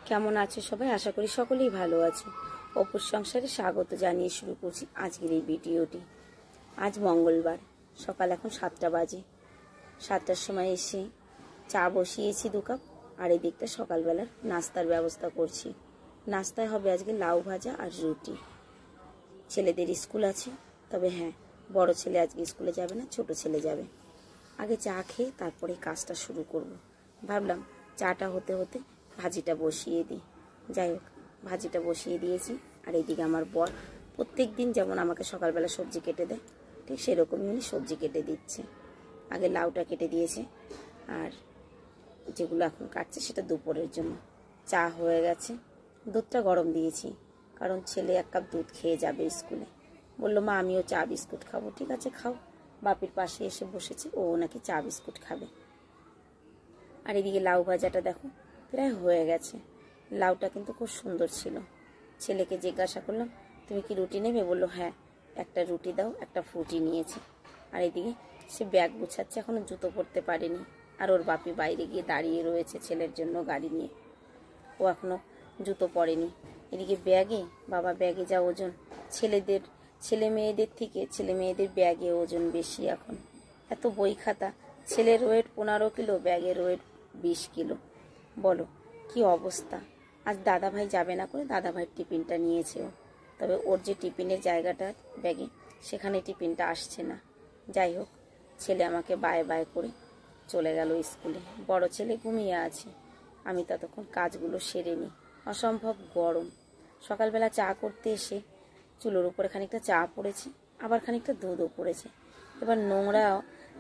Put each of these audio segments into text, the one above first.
কেমন আছো সবাই? আশা করি সকলেই ভালো আছো। অপুর সংসারে স্বাগত জানিয়ে শুরু করছি আজকের এই ভিডিওটি। আজ মঙ্গলবার, সকাল এখন 7টা বাজে। 7টার সময় এসে চা বসিয়েছি 2 কাপ, আর এই দিকটা সকালবেলার নাস্তার ব্যবস্থা করছি। নাস্তায় হবে আজকে লাউ ভাজা আর রুটি। ছেলেদের স্কুল আছে, তবে হ্যাঁ, বড় ছেলে আজকে স্কুলে যাবে না, ছোট ছেলে যাবে। আগে চা খেয়ে তারপরে কাজটা শুরু করব। ভাবলাম চাটা হতে হতে ভাজিটা বসিয়ে দিই। যাই হোক, ভাজিটা বসিয়ে দিয়েছি। আর এইদিকে আমার বর প্রত্যেক দিন যেমন আমাকে সকালবেলা সবজি কেটে দেয়, ঠিক সেরকমই উনি সবজি কেটে দিচ্ছে। আগে লাউটা কেটে দিয়েছে, আর যেগুলো এখন কাটছে সেটা দুপুরের জন্য। চা হয়ে গেছে, দুধটা গরম দিয়েছি, কারণ ছেলে 1 কাপ দুধ খেয়ে যাবে স্কুলে। বললো মা আমিও চা বিস্কুট খাবো। ঠিক আছে, খাও। বাপির পাশে এসে বসেছে, ও নাকি চা বিস্কুট খাবে। আর এদিকে লাউ ভাজাটা দেখো প্রায় হয়ে গেছে। লাউটা কিন্তু খুব সুন্দর ছিল। ছেলেকে জিজ্ঞাসা করলাম তুমি কি রুটি নেবে? বললো হ্যাঁ, একটা রুটি দাও, একটা ফ্রুটি নিয়েছে। আর এদিকে সে ব্যাগ গুছাচ্ছে, এখনো জুতো পরতে পারেনি। আর ওর বাপি বাইরে গিয়ে দাঁড়িয়ে রয়েছে ছেলের জন্য গাড়ি নিয়ে, ও এখনো জুতো পরেনি। এদিকে ব্যাগে, বাবা ব্যাগে যা ওজন, ছেলে মেয়েদের থেকে ছেলে মেয়েদের ব্যাগে ওজন বেশি এখন। এত বই খাতা, ছেলের ওয়েট 15 কিলো, ব্যাগের ওয়েট 20 কিলো। বলো কি অবস্থা। আজ দাদা ভাই যাবে না করে দাদা ভাইয়ের টিফিনটা নিয়েছে ও, তবে ওর যে টিফিনের জায়গাটা ব্যাগে, সেখানে টিফিনটা আসছে না। যাই হোক, ছেলে আমাকে বায় বায় করে চলে গেল স্কুলে। বড় ছেলে ঘুমিয়ে আছে, আমি ততক্ষণ কাজগুলো সেরে নিই। অসম্ভব গরম। সকালবেলা চা করতে এসে চুলোর উপরে খানিকটা চা পড়েছে, আবার খানিকটা দুধও পড়েছে। এবার নোংরা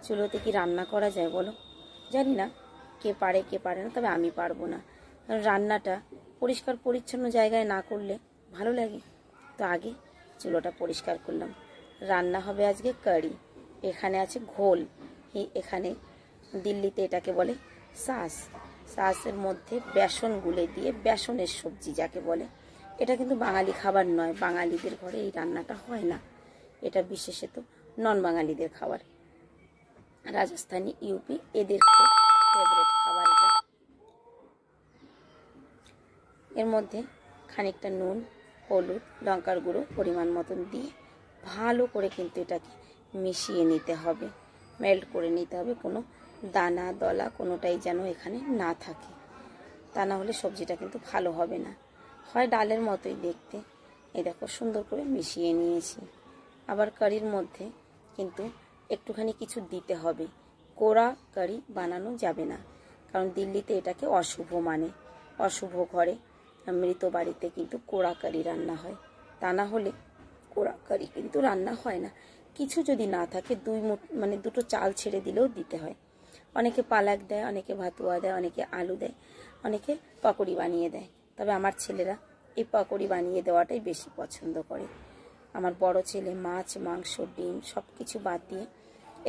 চুলোতে কি রান্না করা যায় বলো? জানি না কে পারে কে পারে না, তবে আমি পারবো না। কারণ রান্নাটা পরিষ্কার পরিচ্ছন্ন জায়গায় না করলে ভালো লাগে। তো আগে চুলোটা পরিষ্কার করলাম। রান্না হবে আজকে কারি। এখানে আছে ঘোল, এখানে দিল্লিতে এটাকে বলে সাস। সাসের মধ্যে বেসন গুলে দিয়ে, বেসনের সবজি যাকে বলে। এটা কিন্তু বাঙালি খাবার নয়, বাঙালিদের ঘরে এই রান্নাটা হয় না। এটা বিশেষত নন বাঙালিদের খাবার। রাজস্থানী, ইউপি এদের খুব ফেভারিট খাবার এটা। এর মধ্যে খানিকটা নুন, হলুদ, লঙ্কার গুঁড়ো পরিমাণ মতন দিয়ে ভালো করে কিন্তু এটাকে মিশিয়ে নিতে হবে, মেল্ট করে নিতে হবে। কোনো দানা দলা কোনোটাই যেন এখানে না থাকে, তা না হলে সবজিটা কিন্তু ভালো হবে না, হয় ডালের মতোই দেখতে। এই দেখো সুন্দর করে মিশিয়ে নিয়েছি। আবার কারির মধ্যে কিন্তু একটুখানি কিছু দিতে হবে। কোরা কারি বানানো যাবে না, কারণ দিল্লিতে এটাকে অশুভ মানে। অশুভ ঘরে, মৃত বাড়িতে কিন্তু কোরা কারি রান্না হয়, তা না হলে কোরা কারি কিন্তু রান্না হয় না। কিছু যদি না থাকে, দুটো চাল ছেড়ে দিলেও দিতে হয়। অনেকে পালাক দেয়, অনেকে ভাতুয়া দেয়, অনেকে আলু দেয়, অনেকে পকোড়ি বানিয়ে দেয়। তবে আমার ছেলেরা এই পকোড়ি বানিয়ে দেওয়াটাই বেশি পছন্দ করে। আমার বড় ছেলে মাছ, মাংস, ডিম সব কিছু বাদ দিয়ে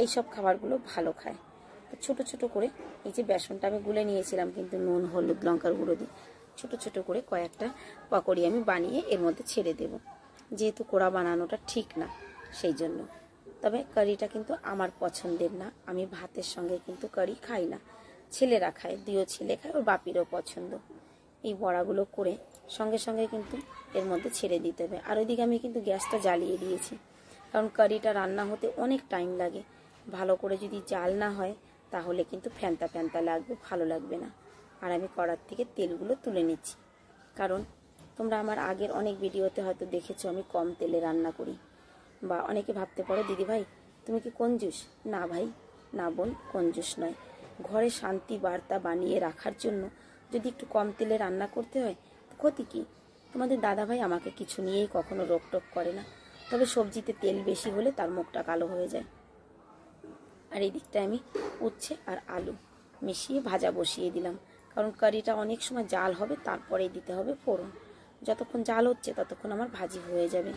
এইসব খাবারগুলো ভালো খায়। ছোট ছোট করে এই যে বেসনটা আমি গুলে নিয়েছিলাম কিন্তু নুন, হলুদ, লঙ্কার গুঁড়ো দিয়ে ছোট ছোট করে কয়েকটা পকোড়ি আমি বানিয়ে এর মধ্যে ছেড়ে দেব, যেহেতু কোড়া বানানোটা ঠিক না সেই জন্য। তবে কারিটা কিন্তু আমার পছন্দের না, আমি ভাতের সঙ্গে কিন্তু কারি খাই না। ছেলেরা খায়, 2 ছেলে খায়, ওর বাপিরও পছন্দ। এই বড়াগুলো করে সঙ্গে সঙ্গে কিন্তু এর মধ্যে ছেড়ে দিতে হবে। আর ওইদিকে আমি কিন্তু গ্যাসটা জ্বালিয়ে দিয়েছি, কারণ কারিটা রান্না হতে অনেক টাইম লাগে। ভালো করে যদি জাল না হয় তাহলে কিন্তু ফ্যান্তা ফ্যান্তা লাগবে, ভালো লাগবে না। আর আমি কড়ার থেকে তেলগুলো তুলে নিচ্ছি, কারণ তোমরা আমার আগের অনেক ভিডিওতে হয়তো দেখেছো আমি কম তেলে রান্না করি। বা অনেকে ভাবতে পারো দিদি ভাই তুমি কি কঞ্জুস? না ভাই, না বোন, কঞ্জুস নয়। ঘরে শান্তি বার্তা বানিয়ে রাখার জন্য যদি একটু কম তেলে রান্না করতে হয় তো ক্ষতি কি? তোমাদের দাদা ভাই আমাকে কিছু নিয়েই কখনো রোকটোক করে না, তবে সবজিতে তেল বেশি হলে তার মুখটা কালো হয়ে যায়। আর এই দিকটা আমি উচ্ছে আর আলু মিশিয়ে ভাজা বসিয়ে দিলাম, কারণ কারিটা অনেক সময় জাল হবে, তারপরেই দিতে হবে ফোড়ন। যতক্ষণ জাল হচ্ছে ততক্ষণ আমার ভাজি হয়ে যাবে।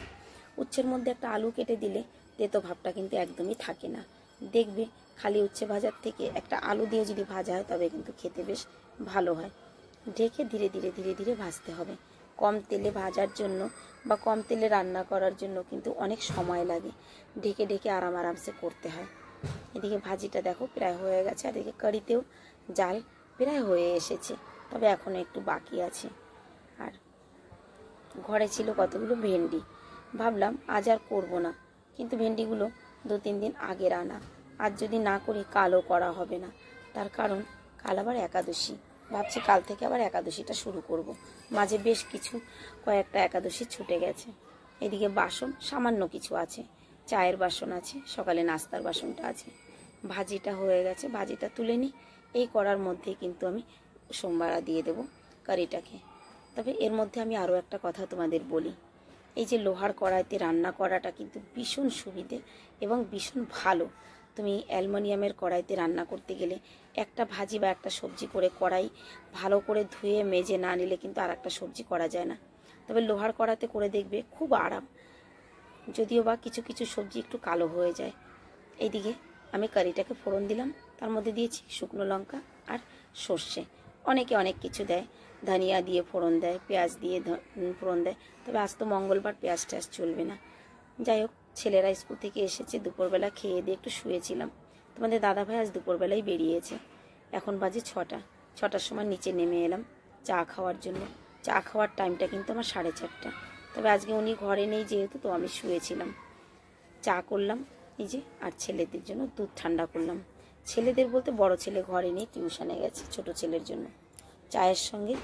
উচ্ছের মধ্যে একটা আলু কেটে দিলে তেতো ভাবটা কিন্তু একদমই থাকে না। দেখবে খালি উচ্ছে ভাজার থেকে একটা আলু দিয়ে যদি ভাজা হয় তবে কিন্তু খেতে বেশ ভালো হয়। ঢেকে ধীরে ধীরে ধীরে ধীরে ভাজতে হবে। কম তেলে ভাজার জন্য বা কম তেলে রান্না করার জন্য কিন্তু অনেক সময় লাগে, ঢেকে ঢেকে আরামসে করতে হয়। এদিকে ভাজিটা দেখো প্রায় হয়ে গেছে, আর এদিকে কারিতেও জাল প্রায় হয়ে এসেছে, তবে এখনো একটু বাকি আছে। ঘরে ছিল কতগুলো ভেন্ডি। ভাবলাম আজ আর করবো না, কিন্তু ভেন্ডিগুলো 2-3 দিন আগের আনা। আজ যদি না করি কালও করা হবে না। তার কারণ কাল আবার একাদশী। ভাবছি কাল থেকে আবার একাদশীটা শুরু করব। মাঝে বেশ কয়েকটা একাদশী ছুটে গেছে। এদিকে বাসন সামান্য কিছু আছে, চায়ের বাসন আছে, সকালে নাস্তার বাসনটা আছে, ভাজিটা হয়ে গেছে, ভাজিটা তুলে নিই। এই করার মধ্যেই কিন্তু আমি সোমবার দিয়ে দেব কারিটাকে। তবে এর মধ্যে আমি আরও একটা কথা তোমাদের বলি, এই যে লোহার কড়াইতে রান্না করাটা কিন্তু ভীষণ সুবিধে এবং ভীষণ ভালো। তুমি অ্যালুমিনিয়ামের কড়াইতে রান্না করতে গেলে একটা ভাজি বা একটা সবজি করে কড়াই ভালো করে ধুয়ে মেজে না নিলে কিন্তু আর একটা সবজি করা যায় না। তবে লোহার কড়াইতে করে দেখবে খুব আরাম, যদিও বা কিছু কিছু সবজি একটু কালো হয়ে যায়। এইদিকে আমি কারিটাকে ফোড়ন দিলাম, তার মধ্যে দিয়েছি শুকনো লঙ্কা আর সর্ষে। অনেকে অনেক কিছু দেয়, ধনিয়া দিয়ে ফোড়ন দেয়, পেঁয়াজ দিয়ে ফোড়ন দেয়। তবে আজ তো মঙ্গলবার, পেঁয়াজ টেয়াজ চলবে না। যাই হোক, ছেলেরা স্কুল থেকে এসেছে, দুপুরবেলা খেয়ে দিয়ে একটু শুয়েছিলাম। তোমাদের দাদাভাই আজ দুপুরবেলায় বেরিয়েছে। এখন বাজে 6টা। 6টার সময় নিচে নেমে এলাম চা খাওয়ার জন্য। চা খাওয়ার টাইমটা কিন্তু আমার 4:30। তবে আজকে উনি ঘরে নেই যেহেতু, তো আমি শুয়েছিলাম। চা করলাম এই যে, আর ছেলেদের জন্য দুধ ঠান্ডা করলাম। ছেলেদের বলতে বড় ছেলে ঘরে নেই, টিউশনে গেছে, ছোট ছেলের জন্য। চায়ের সঙ্গে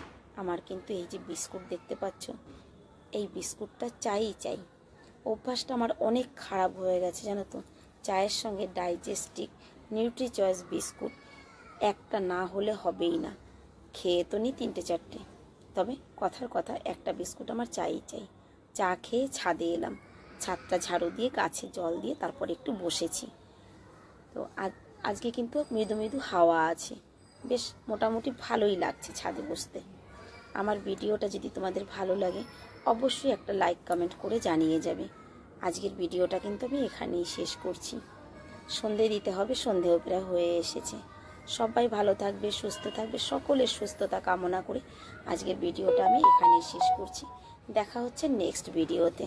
আমার কিন্তু এই যে বিস্কুট দেখতে পাচ্ছ, এই বিস্কুটটা চাই। অভ্যাসটা আমার অনেক খারাপ হয়ে গেছে জানো তো। চায়ের সঙ্গে ডাইজেস্টিক নিউট্রি চয়েস বিস্কুট একটা না হলে হবেই না। খেয়ে তো নি 3-4টে, তবে কথার কথা একটা বিস্কুট আমার চাই। চা খেয়ে ছাদে এলাম, ছাদটা ঝাড়ু দিয়ে গাছে জল দিয়ে তারপর একটু বসেছি। তো আজকে কিন্তু মৃদু মৃদু হাওয়া আছে, বেশ মোটামুটি ভালোই লাগছে ছাদে বসতে। আমার ভিডিওটা যদি তোমাদের ভালো লাগে অবশ্যই একটা লাইক কমেন্ট করে জানিয়ে যাবে। আজকের ভিডিওটা কিন্তু আমি এখানেই শেষ করছি। সন্ধে দিতে হবে, সন্ধেও প্রায় হয়ে এসেছে। সবাই ভালো থাকবে, সুস্থ থাকবে, সকলের সুস্থতা কামনা করে আজকের ভিডিওটা আমি এখানেই শেষ করছি। দেখা হচ্ছে নেক্সট ভিডিওতে।